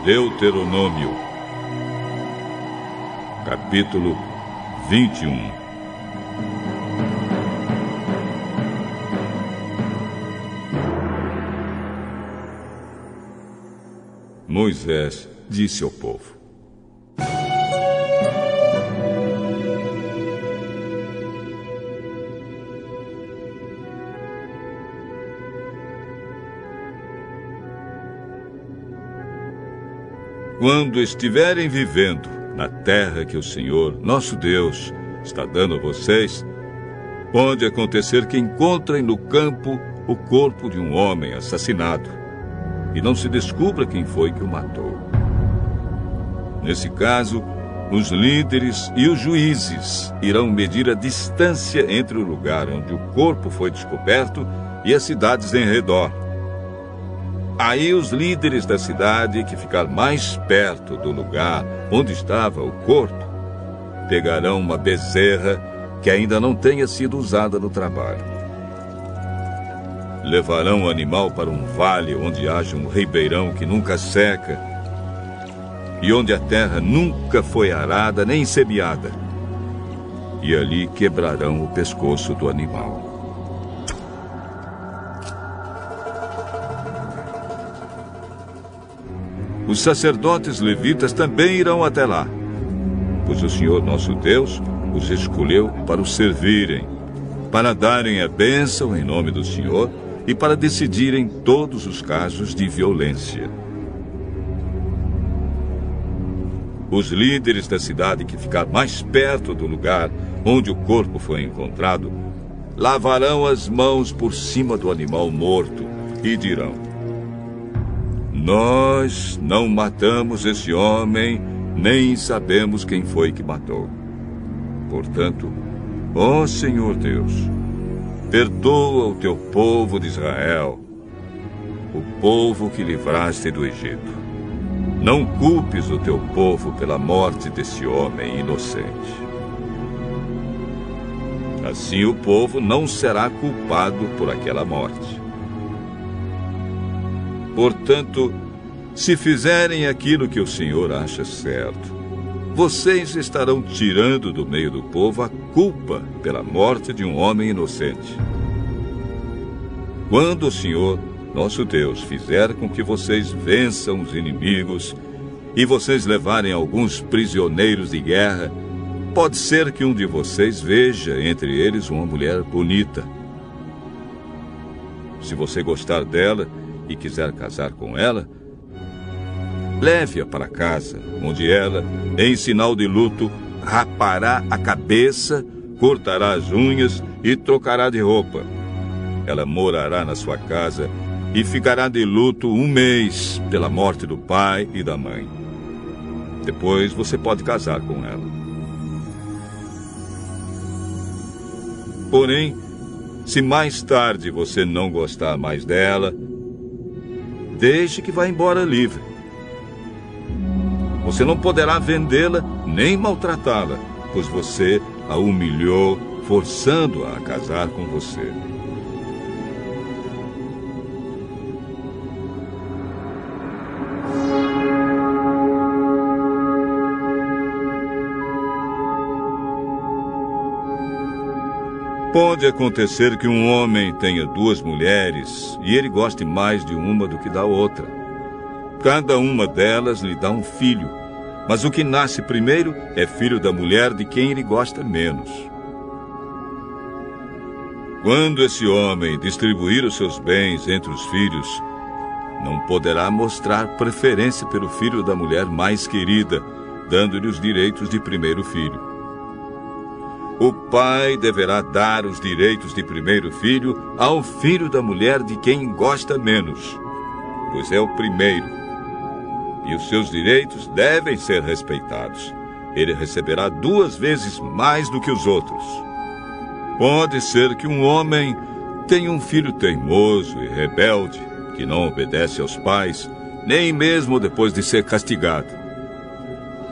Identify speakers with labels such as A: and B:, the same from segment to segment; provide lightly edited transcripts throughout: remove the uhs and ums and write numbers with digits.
A: Deuteronômio, capítulo 21. Moisés disse ao povo: quando estiverem vivendo na terra que o Senhor, nosso Deus, está dando a vocês, pode acontecer que encontrem no campo o corpo de um homem assassinado e não se descubra quem foi que o matou. Nesse caso, os líderes e os juízes irão medir a distância entre o lugar onde o corpo foi descoberto e as cidades em redor. Aí os líderes da cidade que ficar mais perto do lugar onde estava o corpo pegarão uma bezerra que ainda não tenha sido usada no trabalho. Levarão o animal para um vale onde haja um ribeirão que nunca seca e onde a terra nunca foi arada nem semeada. E ali quebrarão o pescoço do animal. Os sacerdotes levitas também irão até lá, pois o Senhor nosso Deus os escolheu para o servirem, para darem a bênção em nome do Senhor e para decidirem todos os casos de violência. Os líderes da cidade que ficar mais perto do lugar onde o corpo foi encontrado lavarão as mãos por cima do animal morto e dirão: nós não matamos esse homem, nem sabemos quem foi que matou. Portanto, ó Senhor Deus, perdoa o teu povo de Israel, o povo que livraste do Egito. Não culpes o teu povo pela morte desse homem inocente. Assim o povo não será culpado por aquela morte. Portanto, se fizerem aquilo que o Senhor acha certo, vocês estarão tirando do meio do povo a culpa pela morte de um homem inocente. Quando o Senhor, nosso Deus, fizer com que vocês vençam os inimigos e vocês levarem alguns prisioneiros de guerra, pode ser que um de vocês veja entre eles uma mulher bonita. Se você gostar dela e quiser casar com ela, leve-a para casa, onde ela, em sinal de luto, rapará a cabeça, cortará as unhas e trocará de roupa. Ela morará na sua casa e ficará de luto 1 mês pela morte do pai e da mãe. Depois você pode casar com ela. Porém, se mais tarde você não gostar mais dela, deixe que vá embora livre. Você não poderá vendê-la nem maltratá-la, pois você a humilhou, forçando-a a casar com você. Pode acontecer que um homem tenha 2 mulheres e ele goste mais de uma do que da outra. Cada uma delas lhe dá um filho, mas o que nasce primeiro é filho da mulher de quem ele gosta menos. Quando esse homem distribuir os seus bens entre os filhos, não poderá mostrar preferência pelo filho da mulher mais querida, dando-lhe os direitos de primeiro filho. O pai deverá dar os direitos de primeiro filho ao filho da mulher de quem gosta menos, pois é o primeiro. E os seus direitos devem ser respeitados. Ele receberá 2 vezes mais do que os outros. Pode ser que um homem tenha um filho teimoso e rebelde, que não obedece aos pais, nem mesmo depois de ser castigado.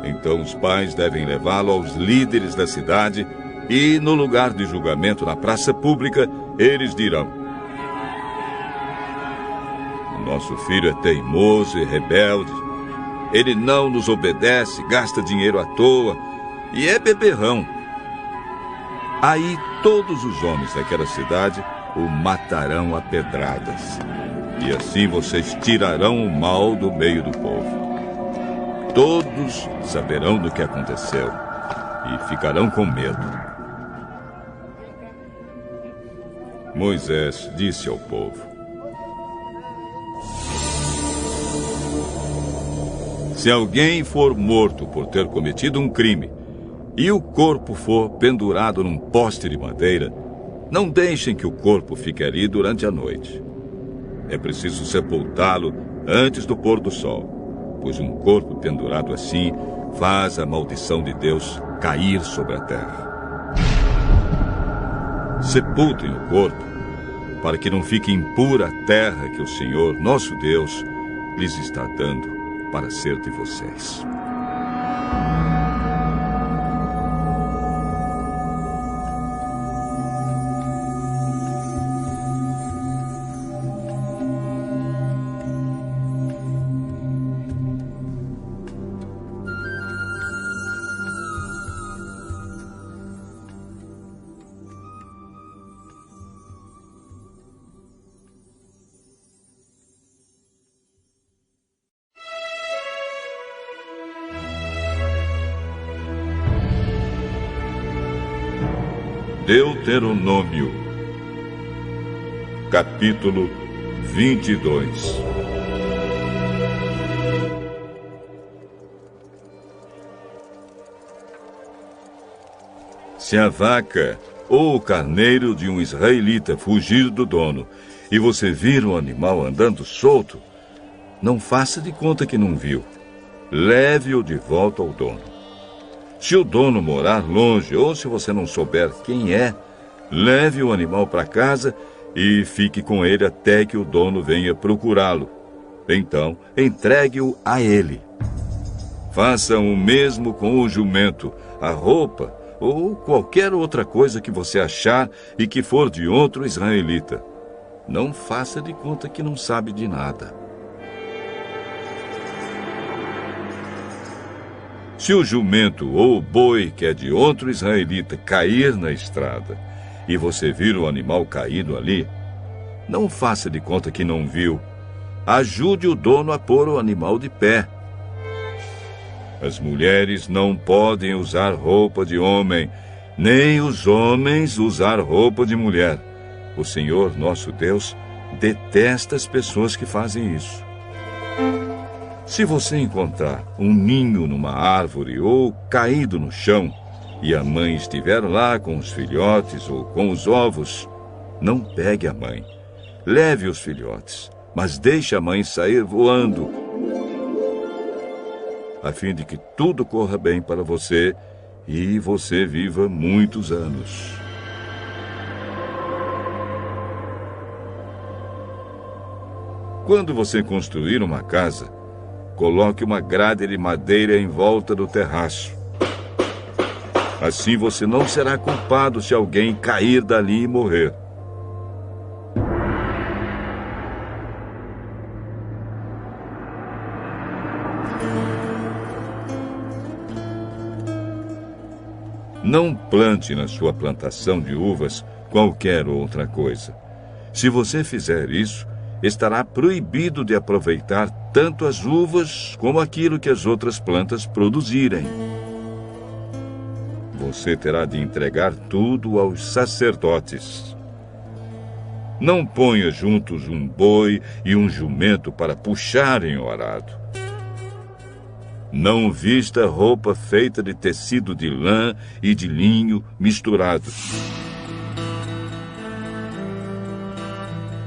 A: Então os pais devem levá-lo aos líderes da cidade e, no lugar de julgamento na praça pública, eles dirão: nosso filho é teimoso e rebelde. Ele não nos obedece, gasta dinheiro à toa e é beberrão. Aí todos os homens daquela cidade o matarão a pedradas. E assim vocês tirarão o mal do meio do povo. Todos saberão do que aconteceu e ficarão com medo. Moisés disse ao povo: se alguém for morto por ter cometido um crime e o corpo for pendurado num poste de madeira, não deixem que o corpo fique ali durante a noite. É preciso sepultá-lo antes do pôr do sol, pois um corpo pendurado assim faz a maldição de Deus cair sobre a terra. Sepultem o corpo, para que não fique impura a terra que o Senhor, nosso Deus, lhes está dando para ser de vocês. Deuteronômio, capítulo 22. Se a vaca ou o carneiro de um israelita fugir do dono e você vir o animal andando solto, não faça de conta que não viu. Leve-o de volta ao dono. Se o dono morar longe ou se você não souber quem é, leve o animal para casa e fique com ele até que o dono venha procurá-lo. Então, entregue-o a ele. Faça o mesmo com o jumento, a roupa ou qualquer outra coisa que você achar e que for de outro israelita. Não faça de conta que não sabe de nada. Se o jumento ou o boi que é de outro israelita cair na estrada e você vir o animal caído ali, não faça de conta que não viu. Ajude o dono a pôr o animal de pé. As mulheres não podem usar roupa de homem, nem os homens usar roupa de mulher. O Senhor, nosso Deus, detesta as pessoas que fazem isso. Se você encontrar um ninho numa árvore ou caído no chão, e a mãe estiver lá com os filhotes ou com os ovos, não pegue a mãe. Leve os filhotes, mas deixe a mãe sair voando, a fim de que tudo corra bem para você e você viva muitos anos. Quando você construir uma casa, coloque uma grade de madeira em volta do terraço. Assim você não será culpado se alguém cair dali e morrer. Não plante na sua plantação de uvas qualquer outra coisa. Se você fizer isso, estará proibido de aproveitar tanto as uvas como aquilo que as outras plantas produzirem. Você terá de entregar tudo aos sacerdotes. Não ponha juntos um boi e um jumento para puxarem o arado. Não vista roupa feita de tecido de lã e de linho misturados.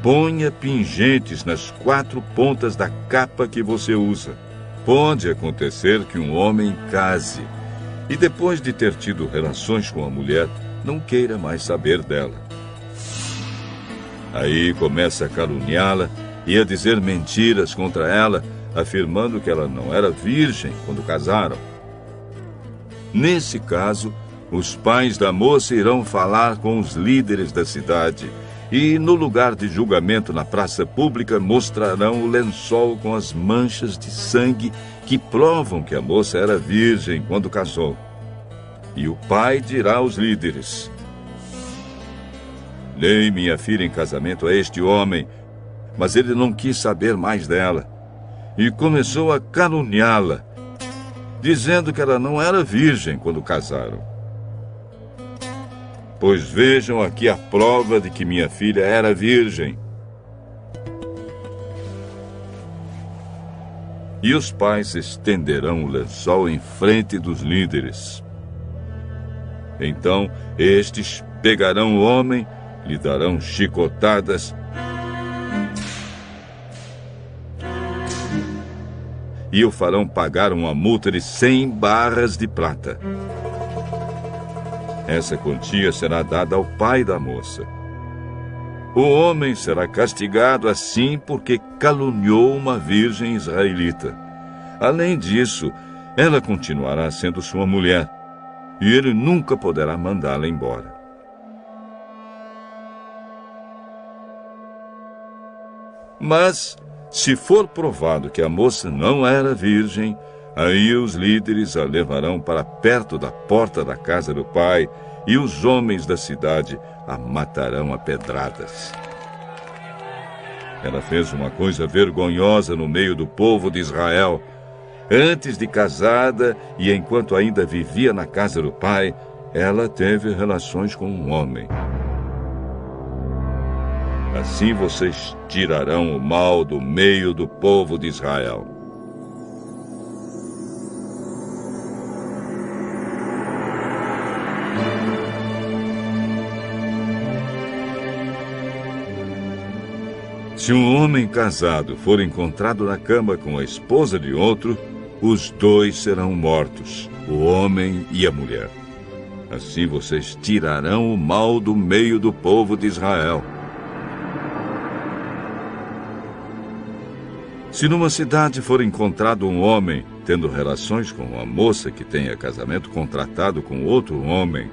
A: Ponha pingentes nas 4 pontas da capa que você usa. Pode acontecer que um homem case e depois de ter tido relações com a mulher, não queira mais saber dela. Aí começa a caluniá-la e a dizer mentiras contra ela, afirmando que ela não era virgem quando casaram. Nesse caso, os pais da moça irão falar com os líderes da cidade E no lugar de julgamento na praça pública mostrarão o lençol com as manchas de sangue que provam que a moça era virgem quando casou. E o pai dirá aos líderes: dei minha filha em casamento a este homem, mas ele não quis saber mais dela e começou a caluniá-la, dizendo que ela não era virgem quando casaram. Pois vejam aqui a prova de que minha filha era virgem. E os pais estenderão o lençol em frente dos líderes. Então estes pegarão o homem, lhe darão chicotadas e o farão pagar uma multa de 100 barras de prata. Essa quantia será dada ao pai da moça. O homem será castigado assim porque caluniou uma virgem israelita. Além disso, ela continuará sendo sua mulher, e ele nunca poderá mandá-la embora. Mas, se for provado que a moça não era virgem, aí os líderes a levarão para perto da porta da casa do pai, e os homens da cidade a matarão a pedradas. Ela fez uma coisa vergonhosa no meio do povo de Israel. Antes de casada e enquanto ainda vivia na casa do pai, ela teve relações com um homem. Assim vocês tirarão o mal do meio do povo de Israel. Se um homem casado for encontrado na cama com a esposa de outro, os dois serão mortos, o homem e a mulher. Assim vocês tirarão o mal do meio do povo de Israel. Se numa cidade for encontrado um homem tendo relações com uma moça que tenha casamento contratado com outro homem,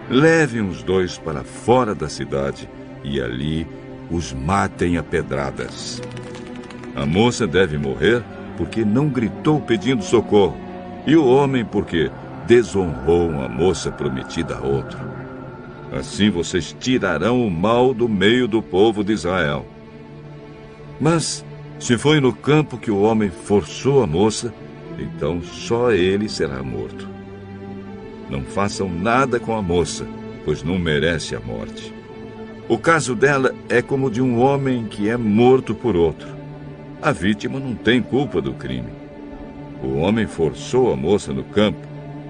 A: levem os dois para fora da cidade e ali os matem a pedradas. A moça deve morrer porque não gritou pedindo socorro, e o homem porque desonrou uma moça prometida a outro. Assim vocês tirarão o mal do meio do povo de Israel. Mas, se foi no campo que o homem forçou a moça, então só ele será morto. Não façam nada com a moça, pois não merece a morte. O caso dela é como de um homem que é morto por outro. A vítima não tem culpa do crime. O homem forçou a moça no campo.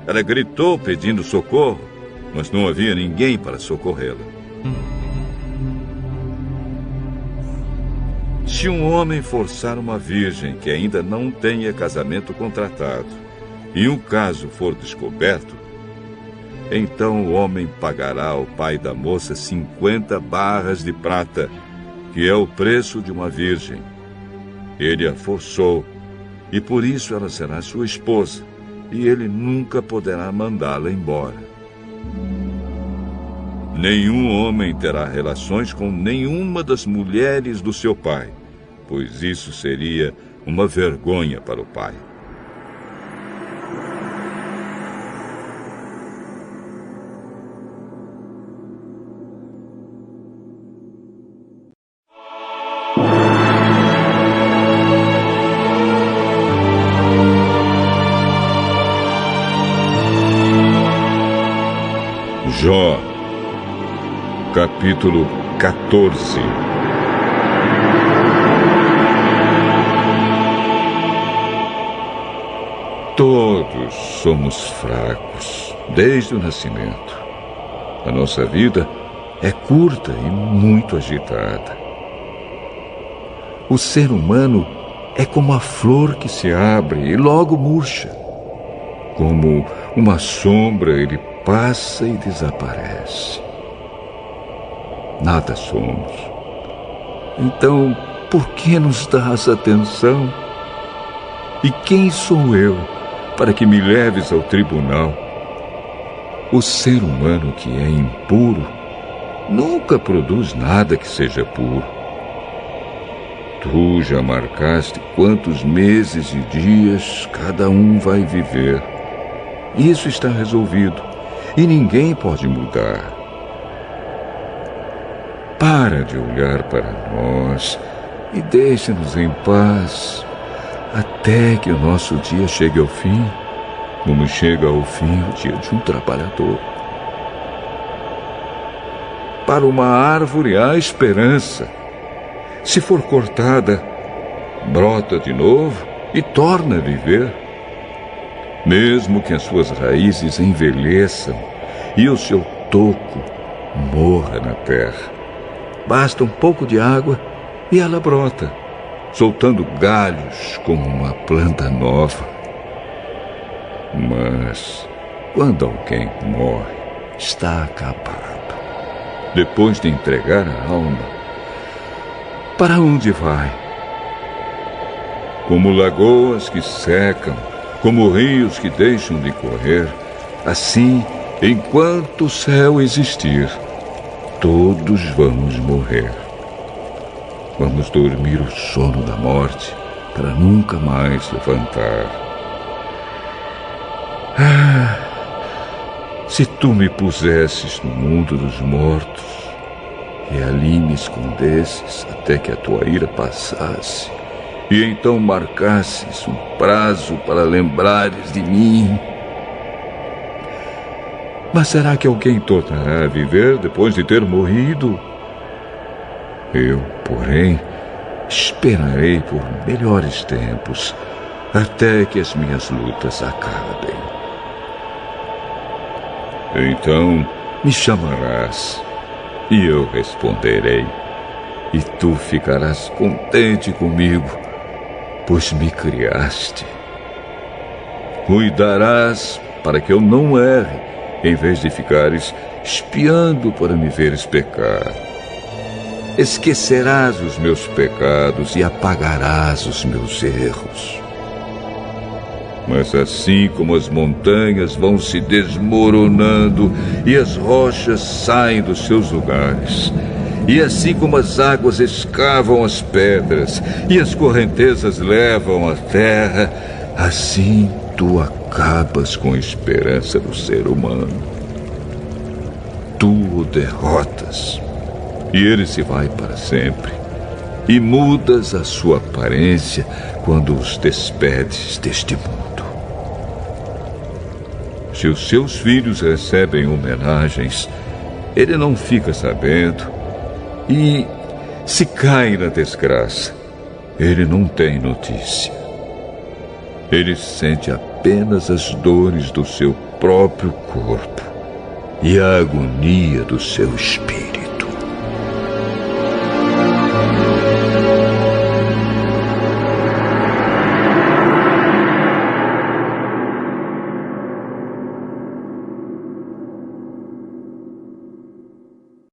A: Ela gritou pedindo socorro, mas não havia ninguém para socorrê-la. Se um homem forçar uma virgem que ainda não tenha casamento contratado e o caso for descoberto, então o homem pagará ao pai da moça 50 barras de prata, que é o preço de uma virgem. Ele a forçou, e por isso ela será sua esposa, e ele nunca poderá mandá-la embora. Nenhum homem terá relações com nenhuma das mulheres do seu pai, pois isso seria uma vergonha para o pai. Jó, capítulo 14. Todos somos fracos, desde o nascimento. A nossa vida é curta e muito agitada. O ser humano é como a flor que se abre e logo murcha. Como uma sombra, ele passa e desaparece. Nada somos. Então, por que nos dás atenção? E quem sou eu para que me leves ao tribunal? O ser humano que é impuro nunca produz nada que seja puro. Tu já marcaste quantos meses e dias cada um vai viver. Isso está resolvido e ninguém pode mudar. Para de olhar para nós e deixa-nos em paz até que o nosso dia chegue ao fim, como chega ao fim o dia de um trabalhador. Para uma árvore há esperança. Se for cortada, brota de novo e torna a viver. Mesmo que as suas raízes envelheçam e o seu toco morra na terra, basta um pouco de água e ela brota, soltando galhos como uma planta nova. Mas, quando alguém morre, está acabado. Depois de entregar a alma, para onde vai? Como lagoas que secam, como rios que deixam de correr, assim, enquanto o céu existir, todos vamos morrer. Vamos dormir o sono da morte para nunca mais levantar. Se tu me pusesses no mundo dos mortos e ali me escondesses até que a tua ira passasse, e então marcasses um prazo para lembrares de mim. Mas será que alguém tornará a viver depois de ter morrido? Eu, porém, esperarei por melhores tempos até que as minhas lutas acabem. Então me chamarás e eu responderei, e tu ficarás contente comigo, pois me criaste. Cuidarás para que eu não erre, em vez de ficares espiando para me veres pecar. Esquecerás os meus pecados e apagarás os meus erros. Mas assim como as montanhas vão se desmoronando e as rochas saem dos seus lugares, e assim como as águas escavam as pedras e as correntezas levam a terra, assim tu acabas com a esperança do ser humano. Tu o derrotas e ele se vai para sempre, e mudas a sua aparência quando os despedes deste mundo. Se os seus filhos recebem homenagens, ele não fica sabendo, e se cai na desgraça, ele não tem notícia. Ele sente apenas as dores do seu próprio corpo e a agonia do seu espírito.